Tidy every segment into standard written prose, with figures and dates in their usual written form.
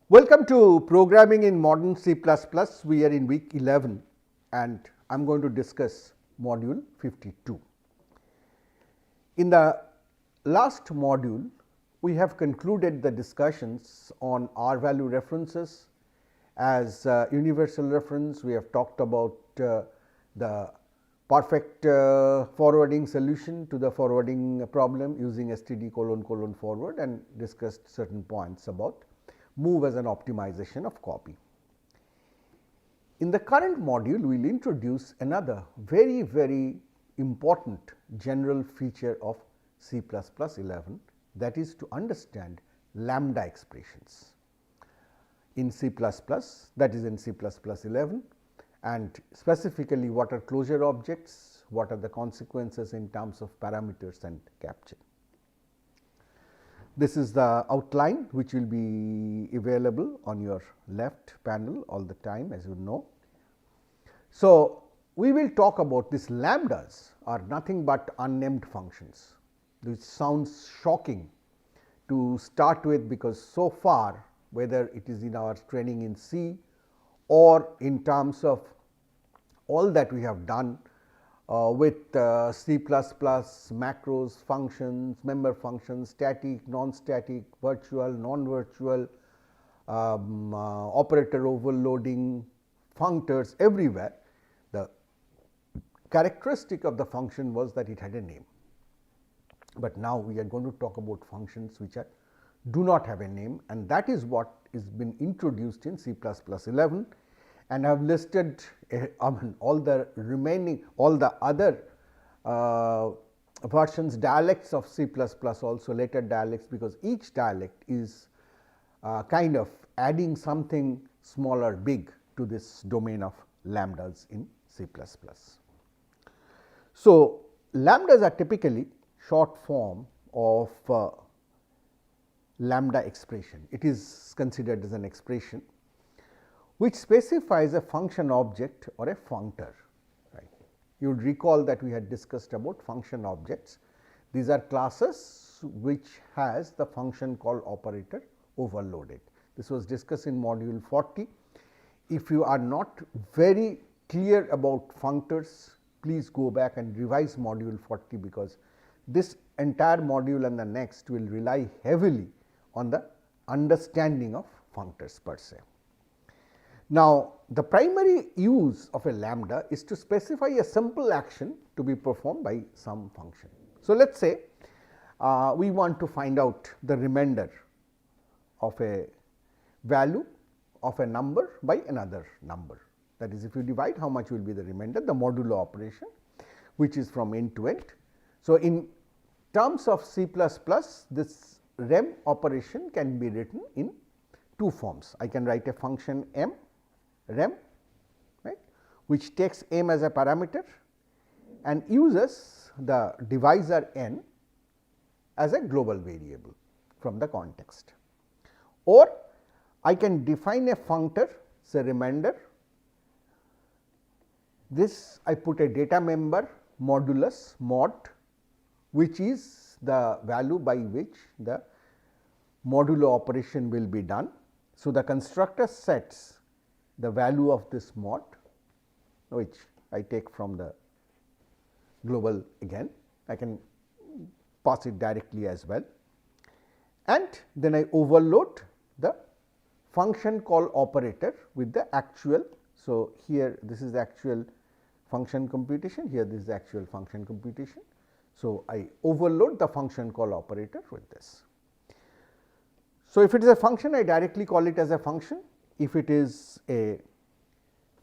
Welcome to Programming in Modern C++. We are in week 11 and I am going to discuss module 52. In the last module, we have concluded the discussions on Rvalue references as universal reference. We have talked about the perfect forwarding solution to the forwarding problem using std::: forward and discussed certain points about move as an optimization of copy. In the current module, we will introduce another very important general feature of C++ 11, that is to understand lambda expressions in C++, that is in C++ 11, and specifically what are closure objects, what are the consequences in terms of parameters and capture. This is the outline which will be available on your left panel all the time, as you know. So, we will talk about these lambdas are nothing but unnamed functions, which sounds shocking to start with, because so far whether it is in our training in C or in terms of all that we have done with C++, macros, functions, member functions, static, non-static, virtual, non-virtual, operator overloading, functors, everywhere. The characteristic of the function was that it had a name, but now we are going to talk about functions which do not have a name, and that is what is been introduced in C++ 11. And I have listed all the remaining, all the other versions, dialects of C++, also later dialects, because each dialect is kind of adding something small or big to this domain of lambdas in C++. So, lambdas are typically short form of lambda expression. It is considered as an expression which specifies a function object or a functor. Right. You would recall that we had discussed about function objects. These are classes which has the function call operator overloaded. This was discussed in module 40. If you are not very clear about functors, please go back and revise module 40, because this entire module and the next will rely heavily on the understanding of functors per se. Now, the primary use of a lambda is to specify a simple action to be performed by some function. So, let us say we want to find out the remainder of a value of a number by another number. That is, if you divide, how much will be the remainder, the modulo operation, which is from end to end. So, in terms of C++, this rem operation can be written in two forms. I can write a function m rem, right, which takes m as a parameter and uses the divisor n as a global variable from the context. Or I can define a functor, say remainder. This I put a data member modulus mod, which is the value by which the modulo operation will be done. So, the constructor sets the value of this mod, which I take from the global again. I can pass it directly as well, and then I overload the function call operator with the actual. So, here this is the actual function computation, here this is the actual function computation. So, I overload the function call operator with this. So, if it is a function, I directly call it as a function. If it is a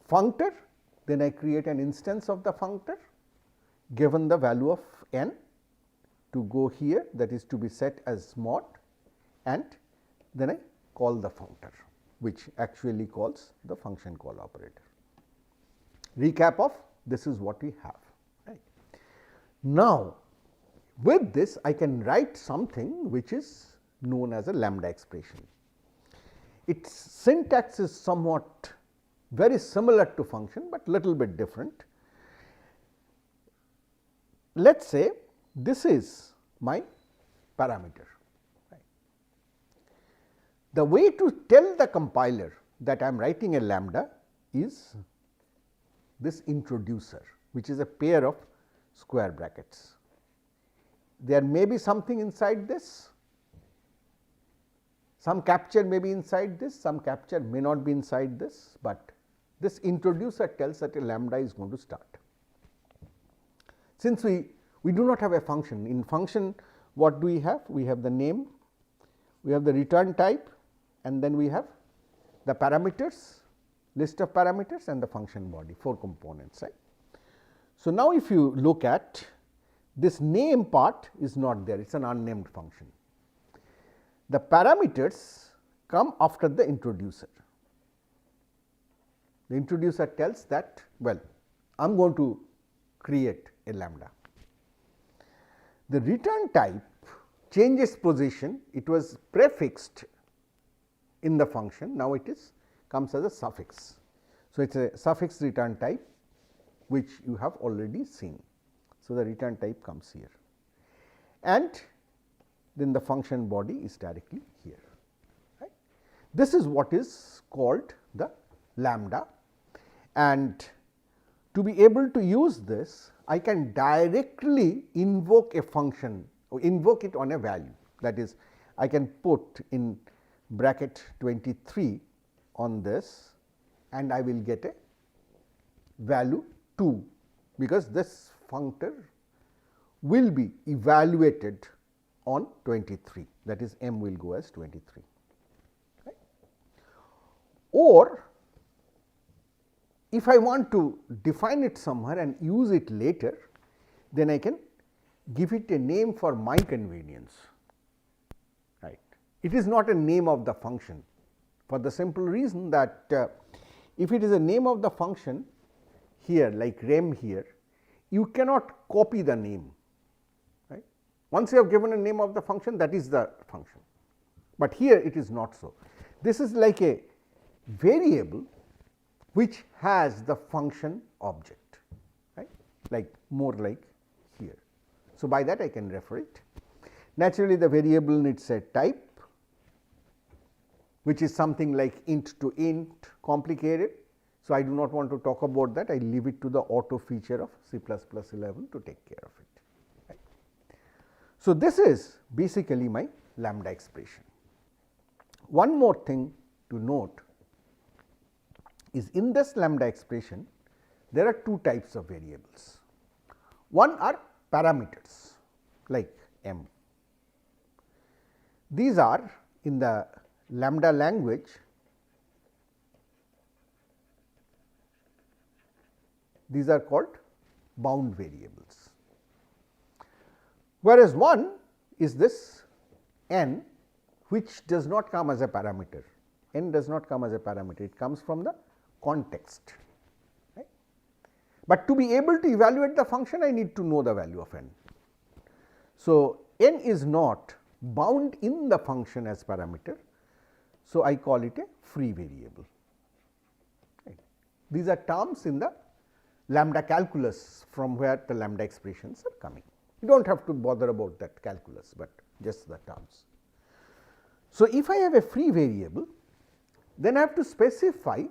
functor, then I create an instance of the functor given the value of n to go here, that is to be set as mod, and then I call the functor, which actually calls the function call operator. recap of this is what we have. Right. Now, with this I can write something which is known as a lambda expression. Its syntax is somewhat very similar to function, but little bit different. Let us say this is my parameter. Right. The way to tell the compiler that I am writing a lambda is this introducer, which is a pair of square brackets. There may be something inside this, some capture may be inside this, some capture may not be inside this, but this introducer tells that a lambda is going to start. Since we do not have a function, in function what do we have? We have the name, we have the return type, and then we have the parameters, list of parameters, and the function body, 4 components. Right. So, now if you look at this name part is not there, it is an unnamed function. The parameters come after the introducer. The introducer tells that, well, I am going to create a lambda. The return type changes position, it was prefixed in the function, now it is comes as a suffix. So, it is a suffix return type which you have already seen. So, the return type comes here, and then the function body is directly here. Right. This is what is called the lambda, and to be able to use this, I can directly invoke a function or invoke it on a value. That is, I can put in bracket 23 on this, and I will get a value 2, because this functor will be evaluated on 23, that is m will go as 23. Right. Or if I want to define it somewhere and use it later, then I can give it a name for my convenience. Right. It is not a name of the function, for the simple reason that if it is a name of the function here, like rem here, you cannot copy the name. Right. Once you have given a name of the function, that is the function, but here it is not so. This is like a variable which has the function object, right, like more like here. So, by that I can refer it. Naturally, the variable needs a type, which is something like int to int, complicated. So, I do not want to talk about that, I leave it to the auto feature of C++11 to take care of it. Right. So, this is basically my lambda expression. One more thing to note is, in this lambda expression there are two types of variables. One are parameters like m. These are in the lambda language these are called bound variables, whereas one is this n, which does not come as a parameter. N does not come as a parameter, it comes from the context. Right. But to be able to evaluate the function, I need to know the value of n. So, n is not bound in the function as parameter. So, I call it a free variable. Right. These are terms in the lambda calculus from where the lambda expressions are coming. You do not have to bother about that calculus, but just the terms. So, if I have a free variable, then I have to specify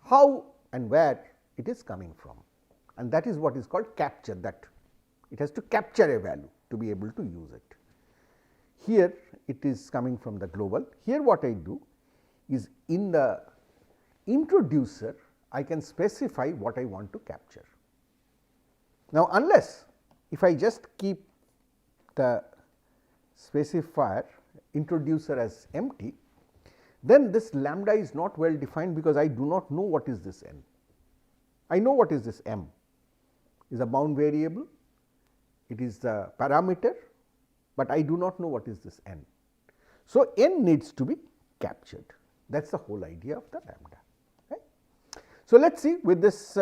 how and where it is coming from, and that is what is called capture, that it has to capture a value to be able to use it. Here it is coming from the global. Here what I do is, in the introducer I can specify what I want to capture. Now, unless if I just keep the specifier introducer as empty, then this lambda is not well defined, because I do not know what is this n. I know what is this m, is a bound variable, it is the parameter, but I do not know what is this n. So, n needs to be captured, that is the whole idea of the lambda. Right. So, let us see with this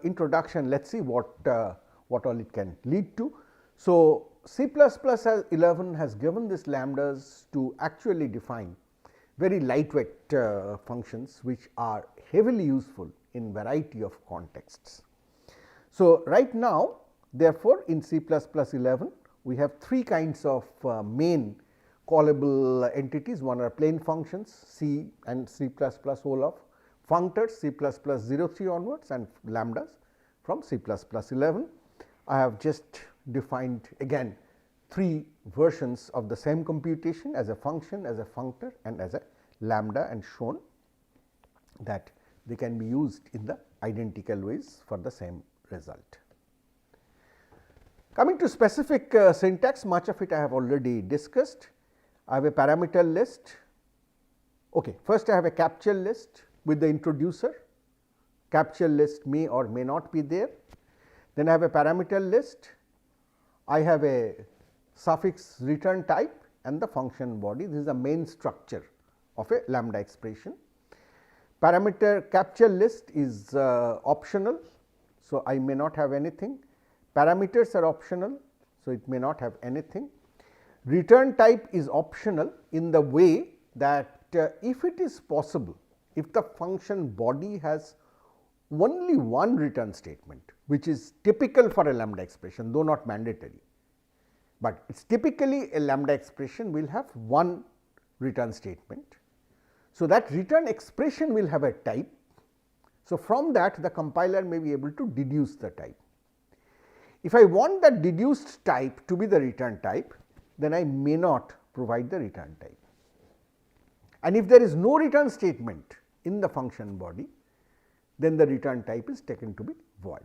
introduction, let us see what all it can lead to. So, C++ has 11 has given these lambdas to actually define very lightweight functions which are heavily useful in variety of contexts. So, right now therefore, in C++ 11 we have three kinds of main callable entities. One are plain functions C and C++ whole of, functors C++ 03 onwards, and lambdas from C++ 11. I have just defined again three versions of the same computation as a function, as a functor, and as a lambda, and shown that they can be used in the identical ways for the same result. Coming to specific syntax, much of it I have already discussed. I have a parameter list. Okay, first I have a capture list with the introducer. Capture list may or may not be there. Then I have a parameter list. I have a suffix return type and the function body. This is the main structure of a lambda expression. Parameter capture list is optional, so I may not have anything. Parameters are optional, so it may not have anything. Return type is optional in the way that if it is possible, if the function body has only one return statement, which is typical for a lambda expression, though not mandatory, but it is typically a lambda expression will have one return statement. So, that return expression will have a type. So, from that the compiler may be able to deduce the type. If I want that deduced type to be the return type, then I may not provide the return type. And if there is no return statement in the function body, then the return type is taken to be void.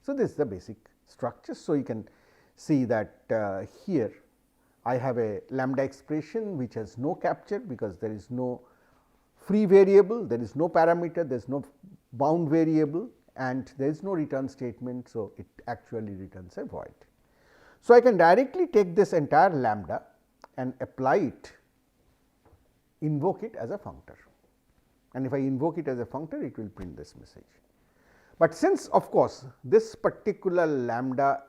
So, this is the basic structure. So, you can see that here I have a lambda expression which has no capture, because there is no free variable, there is no parameter, there is no bound variable, and there is no return statement. So, it actually returns a void. So, I can directly take this entire lambda and apply it, invoke it as a functor, and if I invoke it as a functor, it will print this message. But since of course, this particular lambda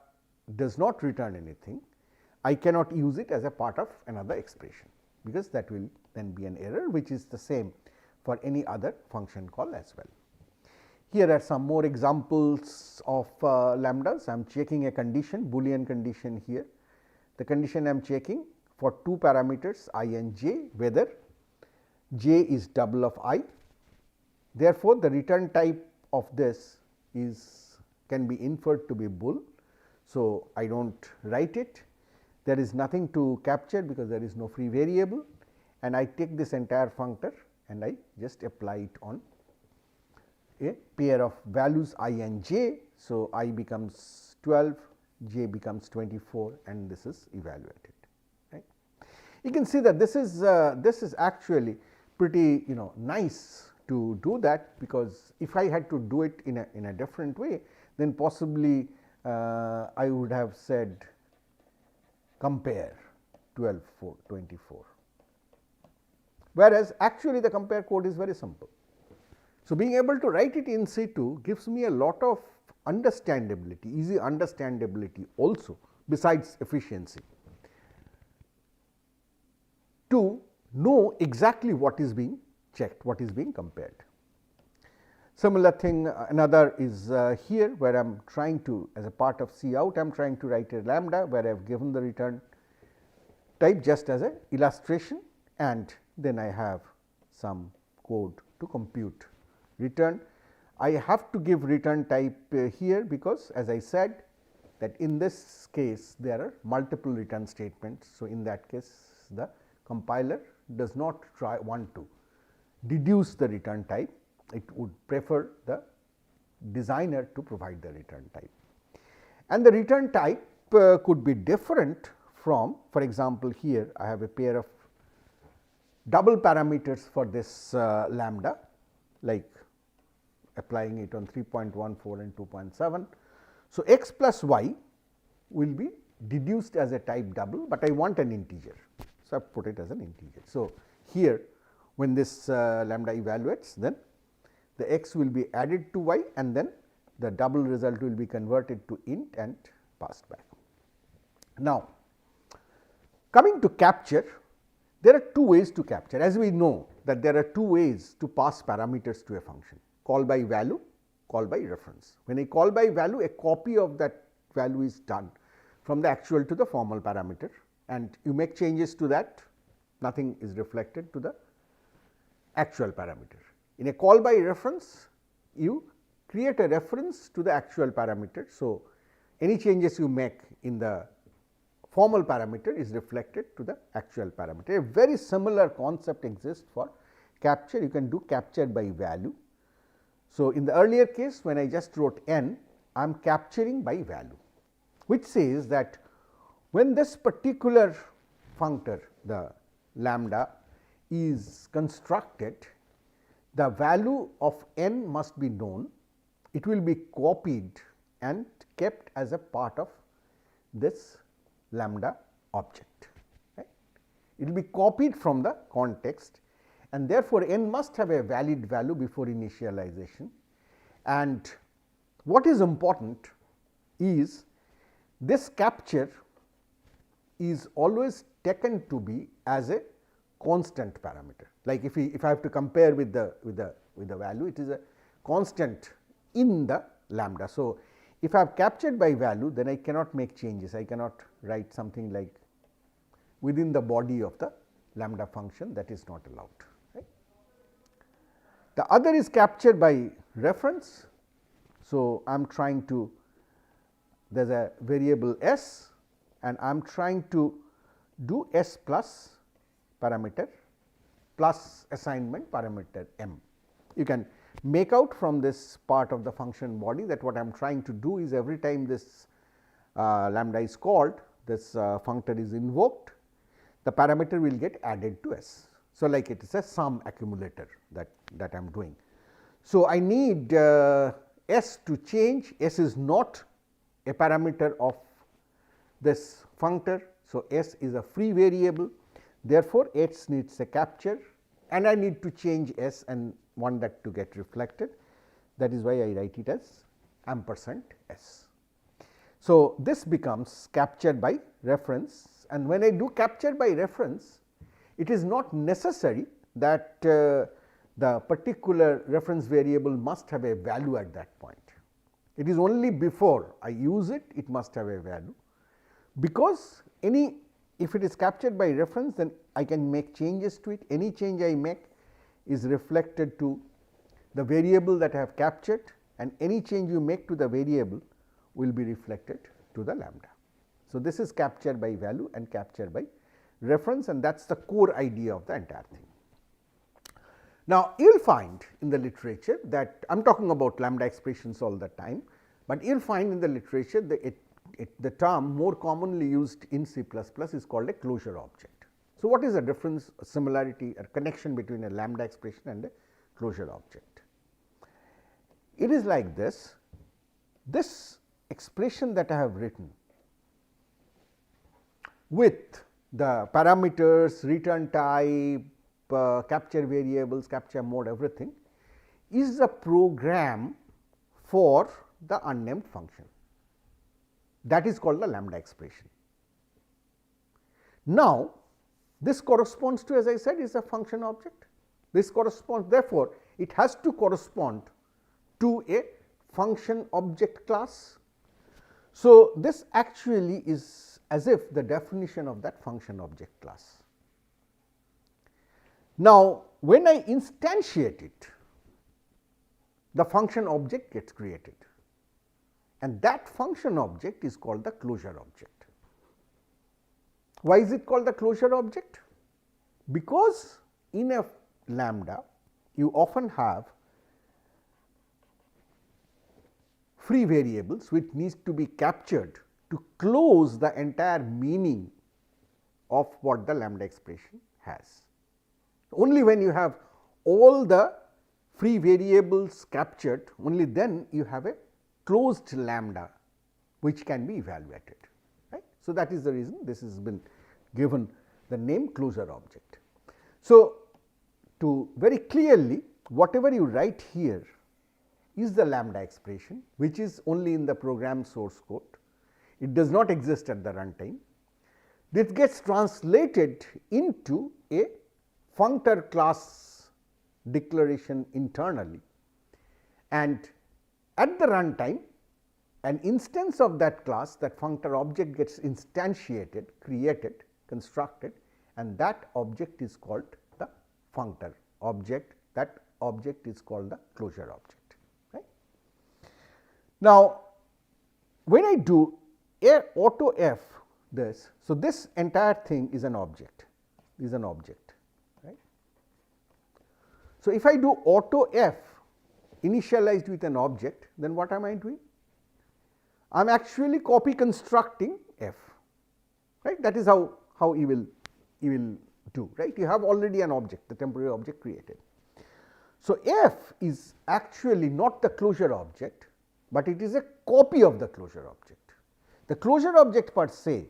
does not return anything, I cannot use it as a part of another expression, because that will then be an error, which is the same for any other function call as well. Here are some more examples of lambdas. I am checking a condition, Boolean condition here. The condition I am checking for two parameters I and j, whether j is double of I. Therefore, the return type of this can be inferred to be bool. So, I do not write it. There is nothing to capture because there is no free variable, and I take this entire functor and I just apply it on a pair of values I and j. So, I becomes 12, j becomes 24, and this is evaluated. Right. You can see that this is actually pretty nice to do that, because if I had to do it in a different way, then possibly I would have said compare 12 for 24, whereas actually the compare code is very simple. So, being able to write it in situ gives me a lot of understandability, easy understandability also, besides efficiency, to know exactly what is being checked, what is being compared. Similar thing, another is here, where I am trying to, as a part of C out, I am trying to write a lambda where I have given the return type just as an illustration, and then I have some code to compute return. I have to give return type here, because as I said that in this case there are multiple return statements. So, in that case the compiler does not want to deduce the return type, it would prefer the designer to provide the return type. And the return type could be different from, for example, here I have a pair of double parameters for this lambda, like applying it on 3.14 and 2.7. So, x plus y will be deduced as a type double, but I want an integer. So, I put it as an integer. So, here when this lambda evaluates, then the x will be added to y and then the double result will be converted to int and passed back. Now, coming to capture, there are two ways to capture. As we know that there are two ways to pass parameters to a function, call by value, call by reference. When I call by value, a copy of that value is done from the actual to the formal parameter, and you make changes to that, nothing is reflected to the actual parameter. In a call by reference, you create a reference to the actual parameter. So, any changes you make in the formal parameter is reflected to the actual parameter. A very similar concept exists for capture. You can do capture by value. So, in the earlier case, when I just wrote n, I am capturing by value, which says that when this particular functor, the lambda, is constructed, the value of n must be known. It will be copied and kept as a part of this lambda object. Right? It will be copied from the context, and therefore, n must have a valid value before initialization. And what is important is this capture is always taken to be as a constant parameter. Like if I have to compare with the value, it is a constant in the lambda. So, if I have captured by value, then I cannot make changes. I cannot write something like within the body of the lambda function, that is not allowed. Right? The other is captured by reference. So, I am trying to, there is a variable s and I am trying to do s plus parameter plus assignment parameter m. You can make out from this part of the function body that what I am trying to do is every time this lambda is called, this functor is invoked, the parameter will get added to s. So, like it is a sum accumulator that I am doing. So, I need s to change. S is not a parameter of this functor. So, s is a free variable, therefore, s needs a capture and I need to change s and want that to get reflected. That is why I write it as ampersand s. So, this becomes captured by reference, and when I do capture by reference, it is not necessary that the particular reference variable must have a value at that point. It is only before I use it, it must have a value, because if it is captured by reference, then I can make changes to it. Any change I make is reflected to the variable that I have captured, and any change you make to the variable will be reflected to the lambda. So, this is capture by value and capture by reference, and that is the core idea of the entire thing. Now, you will find in the literature that I am talking about lambda expressions all the time, but you will find in the literature that the term more commonly used in C++ is called a closure object. So, what is the difference, similarity or connection between a lambda expression and a closure object? It is like this. This expression that I have written with the parameters, return type, capture variables, capture mode, everything is a program for the unnamed function. That is called the lambda expression. Now, this corresponds to, as I said, is a function object. This corresponds, therefore, it has to correspond to a function object class. So, this actually is as if the definition of that function object class. Now, when I instantiate it, the function object gets created, and that function object is called the closure object. Why is it called the closure object? Because in a lambda, you often have free variables which needs to be captured to close the entire meaning of what the lambda expression has. Only when you have all the free variables captured, only then you have a closed lambda which can be evaluated. Right? So, that is the reason this has been given the name closure object. So, to very clearly whatever you write here is the lambda expression, which is only in the program source code. It does not exist at the runtime. This gets translated into a functor class declaration internally, and at the runtime an instance of that class, that functor object, gets instantiated, created, constructed, and that object is called the functor object. That object is called the closure object. Right? Now, when I do auto f this, so this entire thing is an object, right. So, if I do auto f initialized with an object, then what am I doing? I am actually copy constructing f, right. That is how you will do, right. You have already an object, the temporary object created. So, f is actually not the closure object, but it is a copy of the closure object. The closure object per se,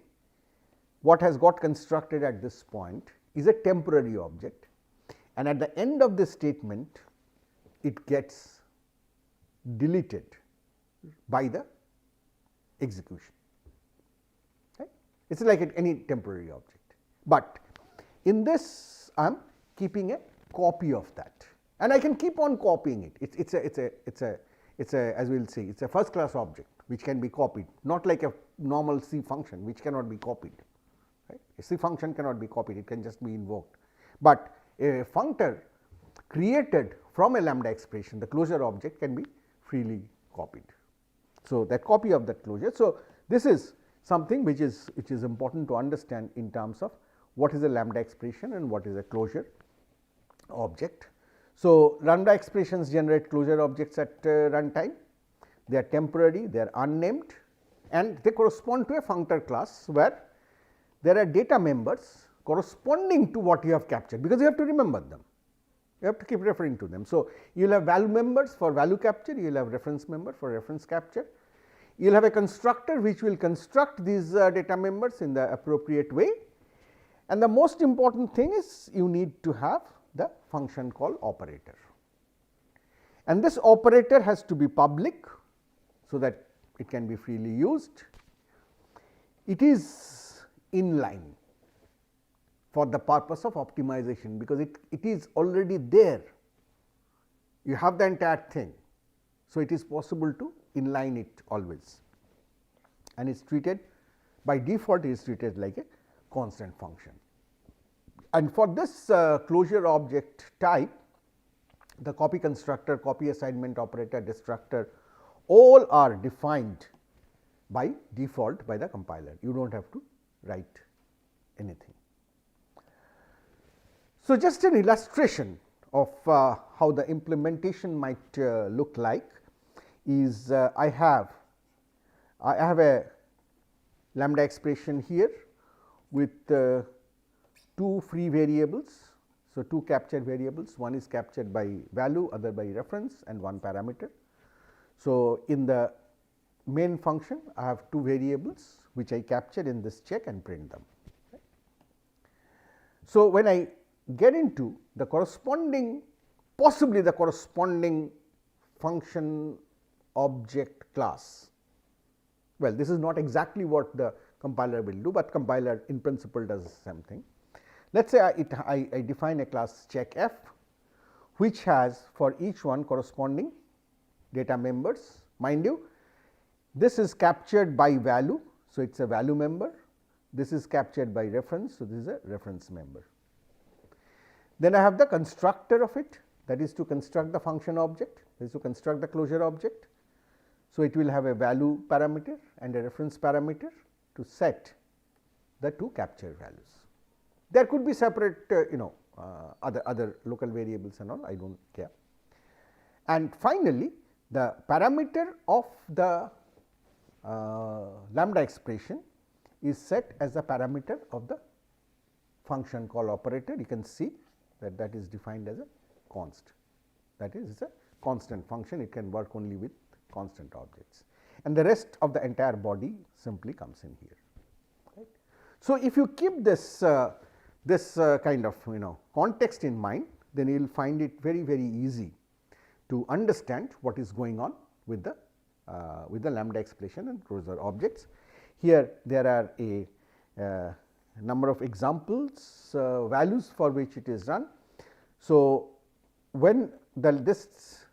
what has got constructed at this point, is a temporary object, and at the end of this statement it gets deleted by the execution. Right? It is like any temporary object, but in this I am keeping a copy of that, and I can keep on copying it. It's a as we will see, it's a first class object which can be copied, not like a normal C function which cannot be copied. Right? A C function cannot be copied, it can just be invoked, but a functor created from a lambda expression, the closure object, can be freely copied. So, that copy of that closure. So, this is something which is important to understand in terms of what is a lambda expression and what is a closure object. So, lambda expressions generate closure objects at runtime. They are temporary, they are unnamed, and they correspond to a functor class where there are data members corresponding to what you have captured, because you have to remember them, you have to keep referring to them. So, you will have value members for value capture, you will have reference member for reference capture, you will have a constructor which will construct these data members in the appropriate way, and the most important thing is you need to have the function call operator, and this operator has to be public so that it can be freely used. It is inline for the purpose of optimization, because it is already there, you have the entire thing. So, it is possible to inline it always, and it is treated by default, it is treated like a constant function. And for this closure object type, the copy constructor, copy assignment operator, destructor, all are defined by default by the compiler. You do not have to write anything. So, just an illustration of how the implementation might look like is I have a lambda expression here with two free variables. So, two captured variables, one is captured by value, other by reference, and one parameter. So, in the main function I have two variables which I capture in this check and print them. So, when I get into the corresponding, possibly the corresponding function object class, well, this is not exactly what the compiler will do, but compiler in principle does the same thing. Let us say I define a class check f which has for each one corresponding data members. Mind you, this is captured by value, so it is a value member. This is captured by reference, so this is a reference member. Then I have the constructor of it, that is to construct the function object, that is to construct the closure object. So, it will have a value parameter and a reference parameter to set the two capture values. There could be separate other local variables and all, I do not care. And finally, the parameter of the lambda expression is set as a parameter of the function call operator. You can see that that is defined as a const, that is a constant function, it can work only with constant objects, and the rest of the entire body simply comes in here. Right. So, if you keep this kind of context in mind, then you will find it very, very easy to understand what is going on with the lambda expression and closure objects. Here there are a number of examples values for which it is run. So, when this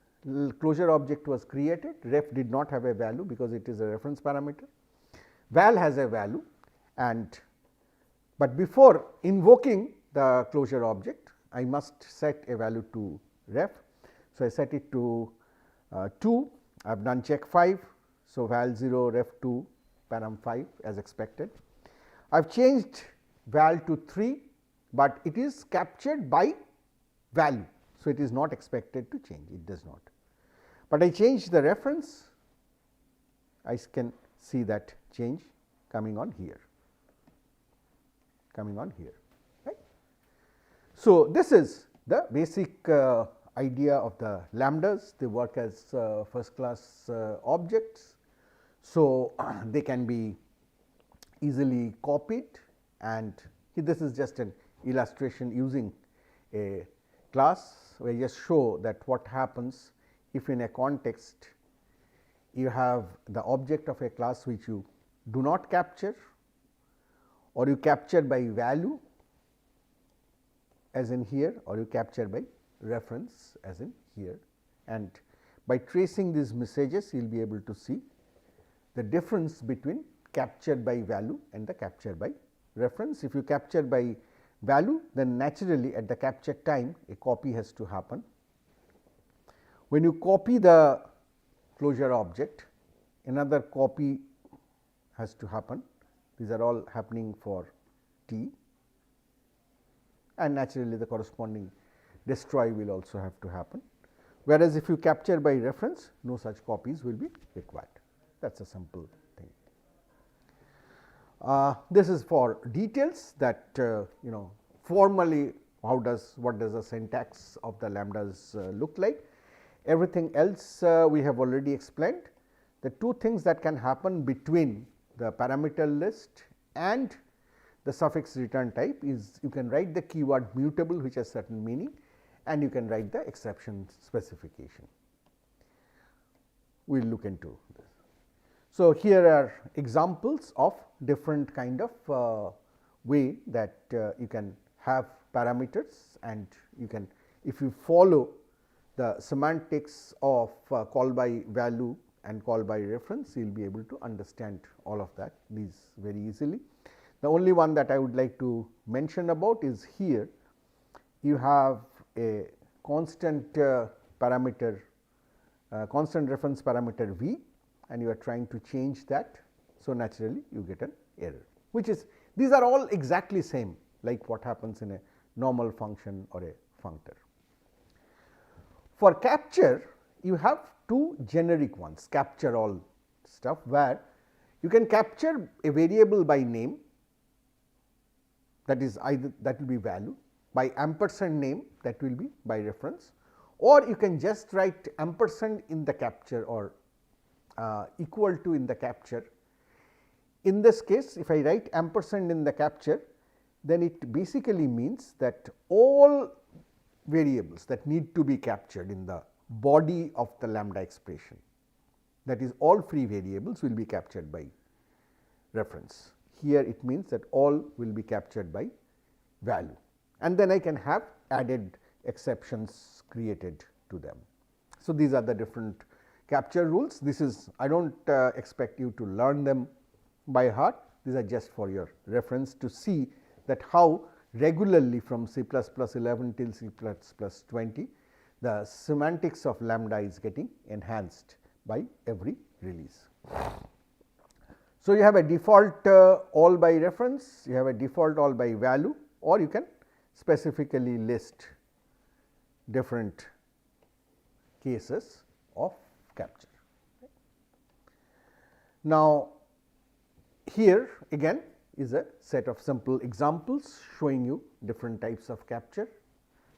closure object was created, ref did not have a value because it is a reference parameter. Val has a value, and but before invoking the closure object, I must set a value to ref. So, I set it to 2, I have done check 5. So, val 0 ref 2 param 5 as expected. I have changed val to 3, but it is captured by value. So, it is not expected to change, it does not. But I changed the reference, I can see that change coming on here, right. So, this is the basic idea of the lambdas. They work as first class objects. So, they can be easily copied, and this is just an illustration using a class where I just show that what happens if in a context you have the object of a class which you do not capture, or you capture by value as in here, or you capture by reference as in here, and by tracing these messages you will be able to see the difference between captured by value and the capture by reference. If you capture by value, then naturally at the capture time a copy has to happen. When you copy the closure object, another copy has to happen. These are all happening for t, and naturally the corresponding destroy will also have to happen. Whereas, if you capture by reference, no such copies will be required. That is a simple thing. This is for details that formally what does the syntax of the lambdas look like. Everything else we have already explained. The two things that can happen between the parameter list and the suffix return type is you can write the keyword mutable, which has certain meaning, and you can write the exception specification. We will look into this. So, here are examples of different kind of way that you can have parameters, and you can, if you follow the semantics of call by value and call by reference, you will be able to understand all of that these very easily. The only one that I would like to mention about is here you have a constant parameter, constant reference parameter v, and you are trying to change that. So, naturally you get an error, which is these are all exactly same like what happens in a normal function or a functor. For capture, you have two generic ones, capture all stuff, where you can capture a variable by name, that is either that will be value, by ampersand name, that will be by reference, or you can just write ampersand in the capture or equal to in the capture. In this case, if I write ampersand in the capture, then it basically means that all variables that need to be captured in the body of the lambda expression, that is all free variables will be captured by reference. Here it means that all will be captured by value, and then I can have added exceptions created to them. So, these are the different capture rules. This is I do not expect you to learn them by heart, these are just for your reference to see that how regularly from C++11 till C++20 the semantics of lambda is getting enhanced by every release. So, you have a default all by reference, you have a default all by value, or you can specifically list different cases of capture. Now, here again is a set of simple examples showing you different types of capture.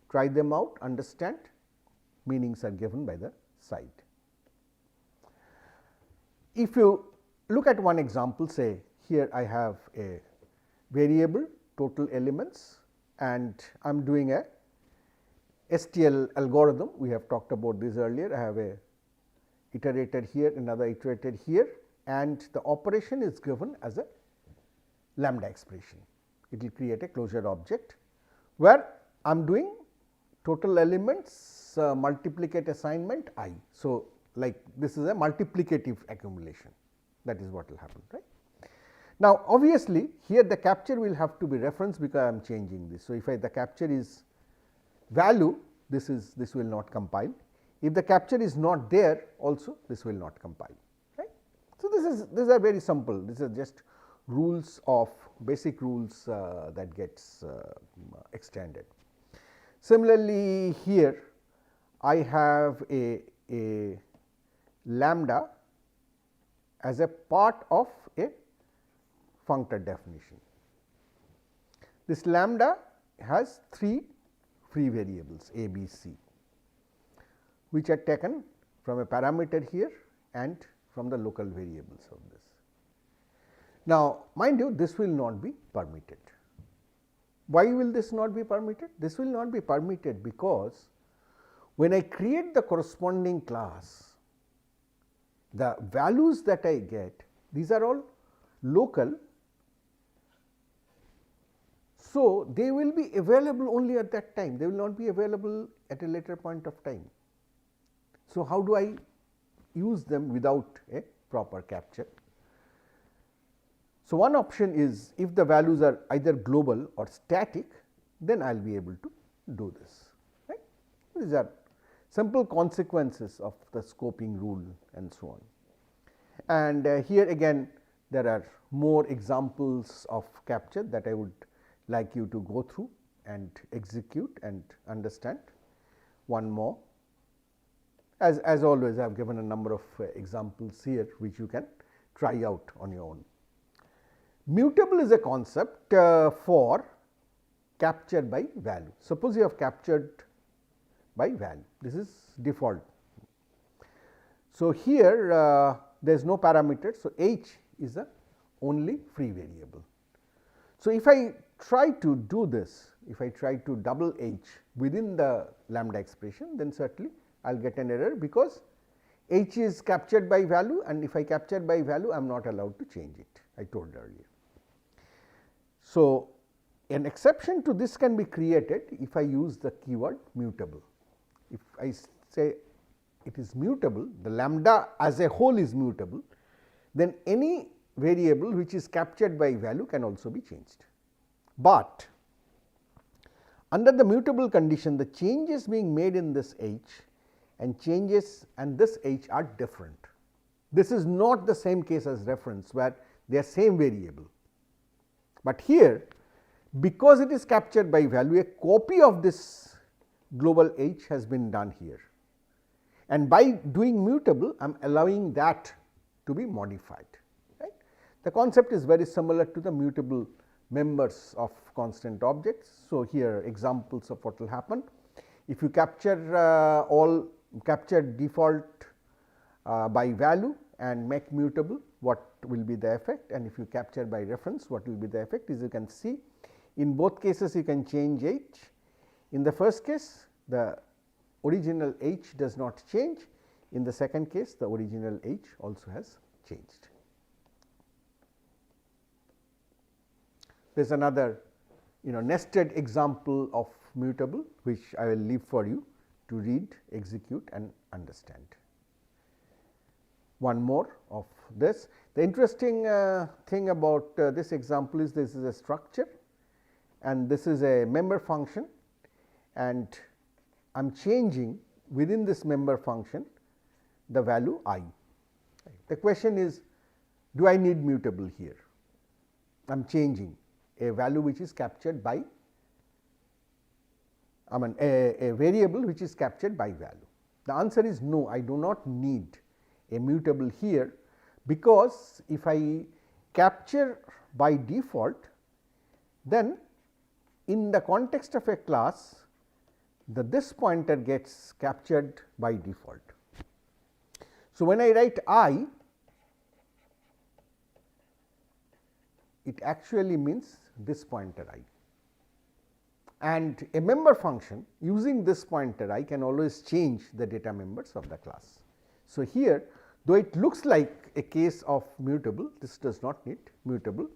Try them out, understand, meanings are given by the side. If you look at one example, say here I have a variable total elements, and I am doing STL algorithm, we have talked about this earlier. I have a iterator here, another iterator here, and the operation is given as a lambda expression. It will create a closure object, where I am doing total elements multiplicate assignment I. So, like this is a multiplicative accumulation, that is what will happen, right. Now, obviously, here the capture will have to be referenced because I am changing this. So, if the capture is value, this will not compile. If the capture is not there also, this will not compile, right. So, these are very simple. These are just rules of basic rules that gets extended. Similarly, here I have a lambda as a part of a functor definition. This lambda has 3 free variables a, b, c, which are taken from a parameter here and from the local variables of this. Now, mind you, this will not be permitted. Why will this not be permitted? This will not be permitted because when I create the corresponding class, the values that I get, these are all local. So, they will be available only at that time, they will not be available at a later point of time. So, how do I use them without a proper capture? So, one option is if the values are either global or static, then I will be able to do this, right. These are simple consequences of the scoping rule and so on. And here again there are more examples of capture that I would like you to go through and execute and understand. One more, as always I have given a number of examples here which you can try out on your own. Mutable is a concept for capture by value. Suppose you have captured by value, this is default. So, here there is no parameter. So, h is the only free variable. So, if I try to do this, if I try to double h within the lambda expression, then certainly I will get an error because h is captured by value, and if I capture by value I am not allowed to change it, I told earlier. So, an exception to this can be created if I use the keyword mutable. If I say it is mutable, the lambda as a whole is mutable, then any variable which is captured by value can also be changed. But under the mutable condition, the changes being made in this h and changes and this h are different. This is not the same case as reference where they are same variable, but here because it is captured by value, a copy of this global h has been done here, and by doing mutable I am allowing that to be modified, right. The concept is very similar to the mutable members of constant objects. So, here examples of what will happen if you capture capture default by value and make mutable, what will be the effect, and if you capture by reference, what will be the effect. As you can see, in both cases you can change h. In the first case the original h does not change, in the second case the original h also has changed. There is another nested example of mutable which I will leave for you to read, execute and understand. One more of this. The interesting thing about this example is this is a structure and this is a member function, and I am changing within this member function the value I. The question is, do I need mutable here? I am changing a value which is captured by a variable which is captured by value. The answer is no, I do not need a mutable here, because if I capture by default, then in the context of a class this pointer gets captured by default. So, when I write I, it actually means this pointer I. and a member function, using this pointer I can always change the data members of the class. So, here though it looks like a case of mutable, this does not need mutable,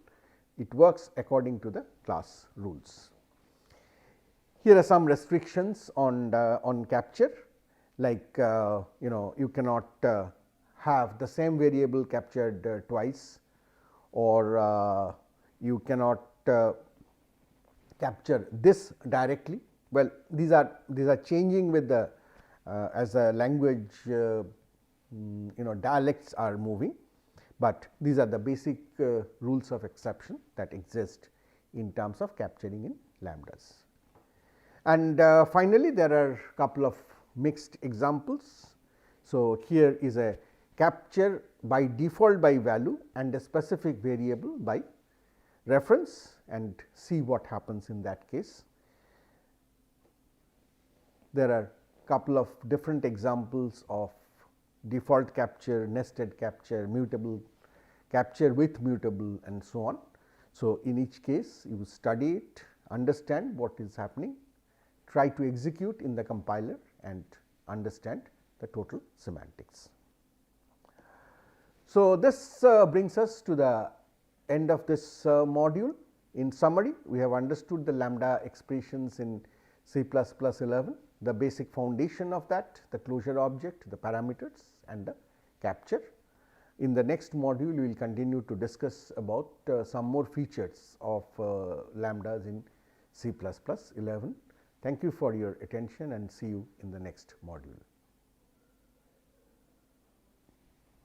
it works according to the class rules. Here are some restrictions on capture, like you cannot have the same variable captured twice, or you cannot capture this directly. Well, these are changing with the as the language dialects are moving, but these are the basic rules of exception that exist in terms of capturing in lambdas. And finally, there are couple of mixed examples. So, here is a capture by default by value and a specific variable by reference, and see what happens in that case. There are couple of different examples of default capture, nested capture, mutable capture with mutable, and so on. So, in each case you study it, understand what is happening, try to execute in the compiler and understand the total semantics. So, this brings us to the end of this module. In summary, we have understood the lambda expressions in C++11, the basic foundation of that, the closure object, the parameters and the capture. In the next module, we will continue to discuss about some more features of lambdas in C++11. Thank you for your attention and see you in the next module.